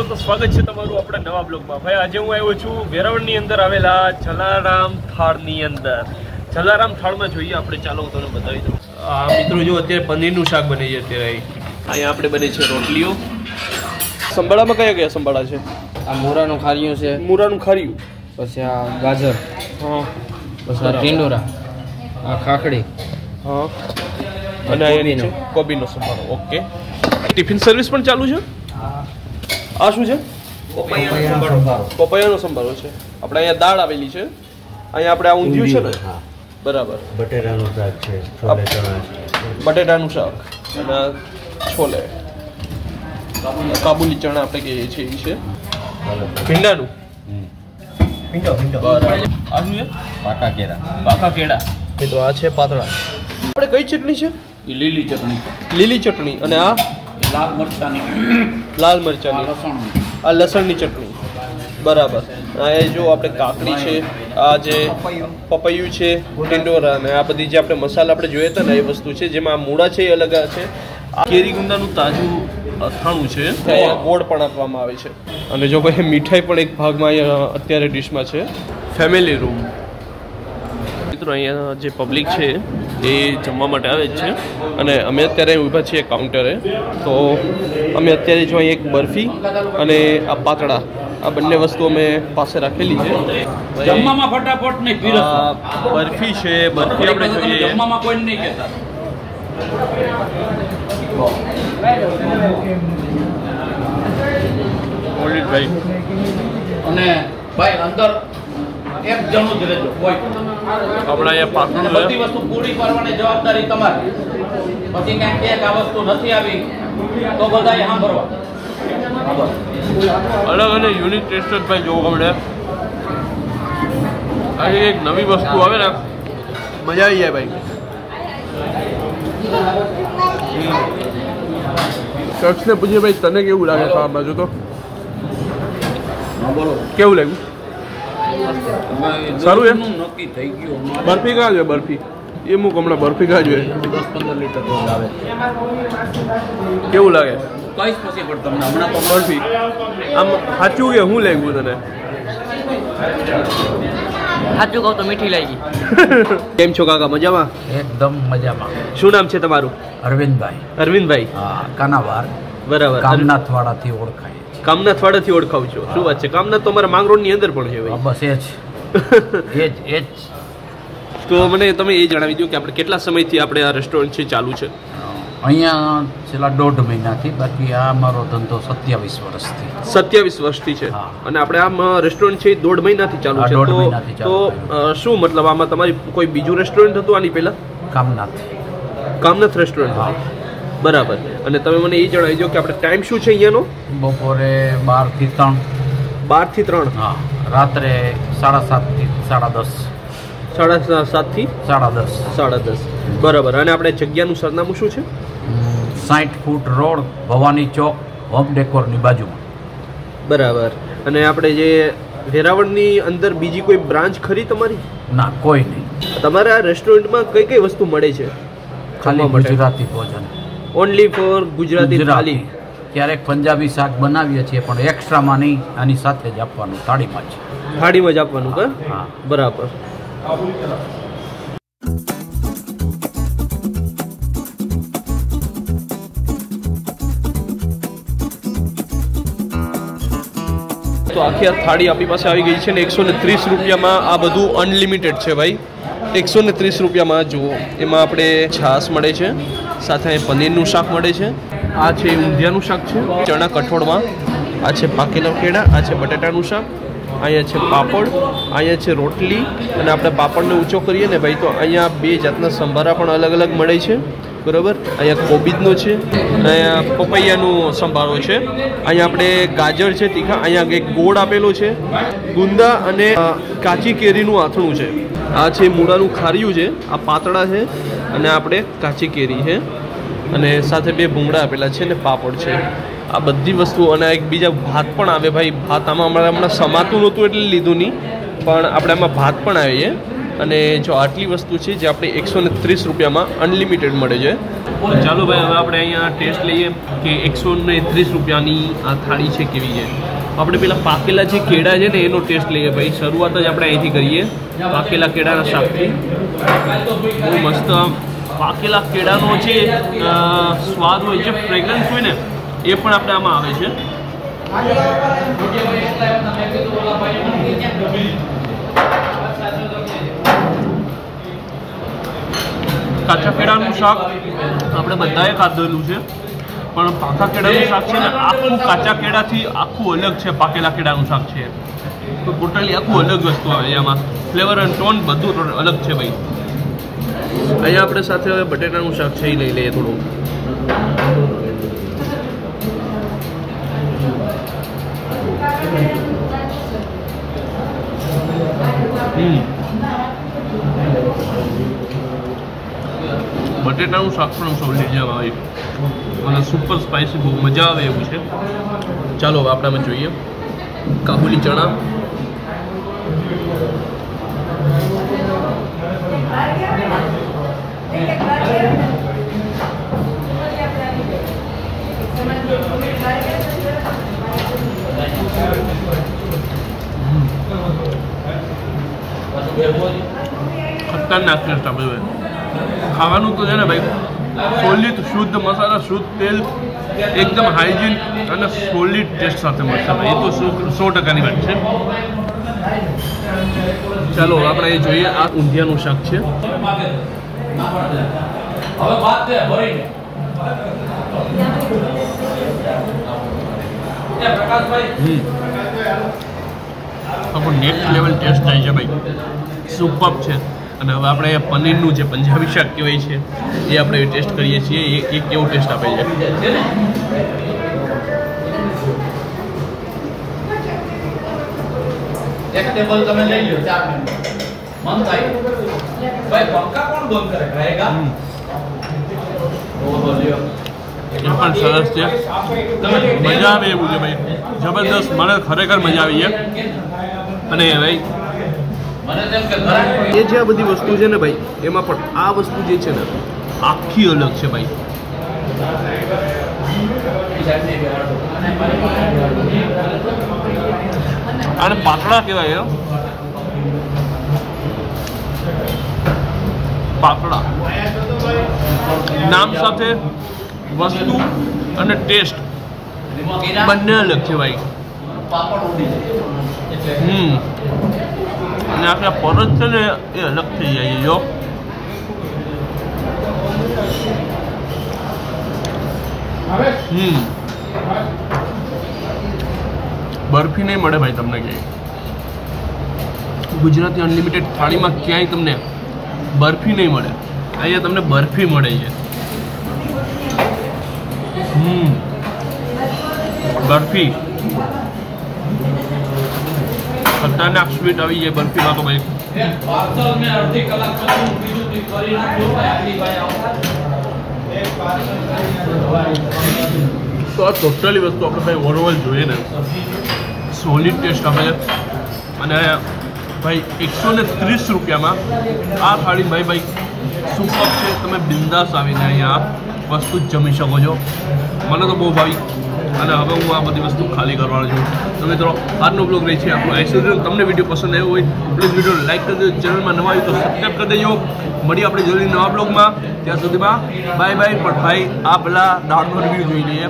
મિત્રો, તો સ્વાગત છે તમારું આપણા નવા બ્લોગમાં। ભાઈ આજે હું આવ્યો છું વેરાવળની અંદર આવેલા જલારામ થાળની અંદર। જલારામ થાળમાં જોઈએ આપણે, ચાલો હું તમને બતાવી દઉં। આ મિત્રો જો અત્યારે પનીરનું શાક બને છે। અત્યારે અહીંયા આપણે બને છે રોટલીઓ। સંભાળામાં કયા કયા સંભાળા છે? આ મૂરાનું ખારિયું છે, મૂરાનું ખારિયું, પછી આ ગાજર, હા, પછી આ ટીંડોરા, આ ખાખડી, હા, અને અહીંયા કોબીનો સંભાળો। ઓકે, ટિફિન સર્વિસ પણ ચાલુ છે? આ શું છે? પપૈયાનો સંભારો છે। આપણે અહીંયા દાળ આવેલી છે, અહીંયા આપણે આ ઊંધિયું છે ને, બરાબર, બટેટાનું શાક છે, છોલે ચણા છે, બટેટાનું શાક અને છોલે, કાબુલી ચણા આપણે કહીએ છીએ એ છે, ભીંડાનું, બરાબર। આ શું છે? પાકા કેળા, પાકા કેળા। તો આ છે પાતળા। આપણે કઈ ચટણી છે? લીલી ચટણી, લીલી ચટણી, અને આ લાલ મરચાની, લાલ મરચાની, આ લસણની ચટણી, બરાબર। આ જો આપણે કાકડી છે, આ જે પપૈયું છે, ટિંડોરા, અને આ બધી જે આપણે મસાલા આપણે જોયા હતા ને એ વસ્તુ છે, જેમાં આ મૂળા છે એ અલગ છે। આ કેરી ગુંદાનું તાજું અથાણું છે, અહીંયા ગોળ પણ આપવામાં આવે છે, અને જો ભાઈ મીઠાઈ પણ એક ભાગમાં અહીંયા અત્યારે ડિશમાં છે। ફેમિલી રૂમ મિત્રો, અહીંયા જે પબ્લિક છે એ જમવા માટે આવે જ છે, અને અમે અત્યારે ઊભા છીએ કાઉન્ટરે। તો અમે અત્યારે જો અહીં એક બરફી અને આ પાતળા, આ બંને વસ્તુ અમે પાસે રાખેલી છે। જમવામાં ફટાફટ નહીં પીરસવા। બરફી છે, બરફી આપણે જોઈએ, જમવામાં કોઈ નહીં કહેતા। ભાઈ અને ભાઈ અંદર એક જણું જ રહેજો, કોઈ આપણે અહીંયા પાતળું બધી વસ્તુ પૂરી કરવાની જવાબદારી તમારી। પછી ક્યાંક એક આ વસ્તુ નથી આવી તો બધાએ સાંભળવા। અલગ અને યુનિક ટેસ્ટ જ ભાઈ જોવા મળે। આ એક નવી વસ્તુ આવે ને, મજા આવી જાય ભાઈ। શખ્સને પૂછીએ ભાઈ તને કેવું લાગે ખાવા બાજુ? તો કેવું લાગ્યું? સારું છે? નક્કી થઈ ગયું। બરફી કાં જોઈએ? બરફી એ મૂક હમણાં, બરફી કાં જોઈએ? 10-15 લીટર દૂધ આવે। કેવું લાગે કઈશ પછી પણ તમને હમણાં તો બરફી? આમ સાચું કે શું લાગ્યું તને? સાચું કહું તો મીઠી લાગી। કેમ છો કાકા? મજામાં? એકદમ મજામાં। શું નામ છે તમારું? અરવિંદભાઈ, અરવિંદભાઈ, હા, કાનાવાર, બરાબર। કામનાથવાડાથી ઓળખાય છે। કામનાથવાડાથી ઓળખાવ છો? શું વાત છે? કામનાથ તો અમારા માંગરોળની અંદર પણ છે ભાઈ। બસ એ જ તો મને તમે એ જણાવી દો કે આપણે કેટલા સમયથી આપણે આ રેસ્ટોરન્ટ છે ચાલુ છે? અહીંયા છેલ્લા 1.5 મહિનાથી, બાકી આ મારો ધંધો 27 વર્ષથી। 27 વર્ષથી છે, હા। અને આપણે આમ રેસ્ટોરન્ટ છે 1.5 મહિનાથી ચાલુ છે। 1.5 મહિનાથી ચાલુ તો શું મતલબ આમાં તમારી કોઈ બીજું રેસ્ટોરન્ટ હતું આની પહેલા? કામનાથ રેસ્ટોરન્ટ, હા, બરાબર। અને તમે મને એ જણાવી દો કે આપણે ટાઈમ શું છે અહીંયાનો? બપોરે 12 થી 3, 12 થી 3, હા, રાત્રે 7:30 થી 10:30, 7:30 થી 10:30, બરાબર। અને આપણે જગ્યાનું સરનામું શું છે? 60 ફૂટ રોડ, ભવાની ચોક, હોમ ડેકોરની બાજુમાં, બરાબર। અને આપણે જે વેરાવળની અંદર બીજી કોઈ બ્રાન્ચ ખરી તમારી? ના, કોઈ નહીં। તમારા આ રેસ્ટોરન્ટમાં કઈ કઈ વસ્તુ મળે છે? ખાલી ગુજરાતી ભોજન, ઓનલી ફોર ગુજરાતી થાળી? ક્યારેક પંજાબી શાક બનાવીએ છીએ, પણ એક્સ્ટ્રામાં નહીં, આની સાથે જ આપવાનું, થાળીમાં જ। થાળીમાં જ આપવાનું કે? હા, બરાબર। તો આખી આ થાળી આપણી પાસે આવી ગઈ છે ને 130 રૂપિયામાં આ બધું અનલિમિટેડ છે ભાઈ। 130 રૂપિયામાં જુઓ, એમાં આપણે છાશ મળે છે, સાથે પનીરનું શાક મળે છે, આ છે ઊંધિયાનું શાક છે, ચણા કઠોળમાં, આ છે પાકેલા કેળા, આ છે બટાટાનું શાક, અહીંયા છે પાપડ, અહીંયા છે રોટલી, અને આપણે પાપડને ઊંચો કરીએ ને ભાઈ તો અહીંયા 2 જાતના સંભારા પણ અલગ અલગ મળે છે, બરાબર। અહીંયા કોબીજનો છે, અહીંયા પપૈયાનું સંભારો છે, અહીંયા આપણે ગાજર છે તીખા, અહીંયા એક ગોળ આપેલો છે, ગુંદા અને કાચી કેરીનું આથણું છે, આ છે મૂળાનું ખારિયું છે, આ પાતળા છે, અને આપણે કાચી કેરી છે, અને સાથે 2 ભૂંગળા આપેલા છે ને પાપડ છે। આ બધી વસ્તુઓ, અને એક બીજા ભાત પણ આવે ભાઈ। ભાત આમાં હમણાં સમાતું નહોતું એટલે લીધું નહીં, પણ આપણે આમાં ભાત પણ આવે છે। અને જો આટલી વસ્તુ છે જે આપણે 130 રૂપિયામાં અનલિમિટેડ મળે છે। ચાલો ભાઈ હવે આપણે અહીંયા ટેસ્ટ લઈએ કે 130 રૂપિયાની આ થાળી છે કેવી છે. આપણે પેલા પાકેલા જે કેળા છે ને એનો ટેસ્ટ લઈએ ભાઈ. શરૂઆત જ આપણે અહીંથી કરીએ પાકેલા કેળાના શાકથી. બહુ મસ્ત પાકેલા કેળાનો જે સ્વાદ હોય છે, ફ્રેગ્રન્સ હોય ને એ પણ આપણે આમાં આવે છે. કાચા કેળાનું શાક આપણે બધાએ ખાધેલું છે, પણ પાકા કેળાનું શાક છે ને આખું કાચા કેળાથી આખું અલગ છે. પાકેલા કેળાનું શાક છે તો ટોટલી આખું અલગ વસ્તુ આવે છે આમાં. ફ્લેવર અને ટોન બધું અલગ છે ભાઈ. અહીંયા આપણે સાથે હવે બટેટાનું શાક છે એ લઈ લઈએ થોડું. બટેટાનું શાક પણ સૌથી મજા આવે અને સુપર સ્પાઇસી, બહુ મજા આવે એવું છે. ચાલો હવે આપણે આમાં જોઈએ કાબુલી ચણા, ખતરનાક ટેસ્ટ આપે છે. ખાવાનું તો છે ને ભાઈ સોલિડ શુદ્ધ મસાલા, શુદ્ધ તેલ, એકદમ હાઇજીન અને સોલિડ ટેસ્ટ સાથે મળશે ભાઈ. એ તો 100%ની વાત છે. ચાલો આપણે એ જોઈએ આ ઊંધિયાનું શાક છે. નેક્સ્ટ લેવલ ટેસ્ટ થાય છે ભાઈ, સુપર છે. અને હવે આપણે પનીરનું જે પંજાબી શાક કહેવાય છે એ આપણે ટેસ્ટ કરીએ છીએ. એ કેવો ટેસ્ટ આપે છે. એક ટેબલ તમે લઈ લો 4 મિનિટ મન થાય ભાઈ. પંખા કોણ બંધ કરે ખાएगा? ઓહો લ્યો એ પણ સરસ છે, મજા આવે એવું છે ભાઈ. જબરદસ્ત, મને ખરેખર મજા આવી છે. અને ભાઈ એ જે આ બધી વસ્તુ છે ને ભાઈ, એમાં પણ આ વસ્તુ જે છે ને આખી અલગ છે ભાઈ. આને પાતળા કહેવાય. પાતળા નામ સાથે વસ્તુ અને ટેસ્ટ બંને અલગ છે ભાઈ. અને આપણા પરત છે ને એ અલગ થઈ જાય જો. બરફી નહીં મળે ભાઈ તમને ક્યાંય. ગુજરાતી અનલિમિટેડ થાળીમાં ક્યાંય તમને બરફી નહીં મળે. અહીંયા તમને બરફી મળે છે. બરફી ખતરનાક સ્વીટ આવી જાય બરફીમાં તો ભાઈ. પાર્સલ મે અડધી કલાક પછી બીજું દી કરી નાખજો ભાઈ. તો આ ટોટલી વસ્તુ આપણે ભાઈ ઓવરઓલ જોઈએ ને સોલિડ ટેસ્ટ આપે છે. અને ભાઈ 130 રૂપિયામાં આ થાળી ભાઈ સુપર છે. તમે બિંદાસ આવીને અહીંયા વસ્તુ જ જમી શકો છો. મને તો બહુ ભાવી. અને હવે હું આ બધી વસ્તુ ખાલી કરવાનો છું. તમે મિત્રો આજનો બ્લોગ રહી છે આપણો અહીં સુધી. તમને વિડીયો પસંદ આવ્યો હોય પ્લીઝ વિડીયો લાઈક કરી દેજો. ચેનલમાં નવા આવ્યું તો સબસ્ક્રાઈબ કરી દેજો. મળીએ આપણે જલ્દી નવા બ્લોગમાં. ત્યાં સુધીમાં બાય બાય. પણ ભાઈ આ પેલા દાળનો રિવ્યૂ જોઈ લઈએ.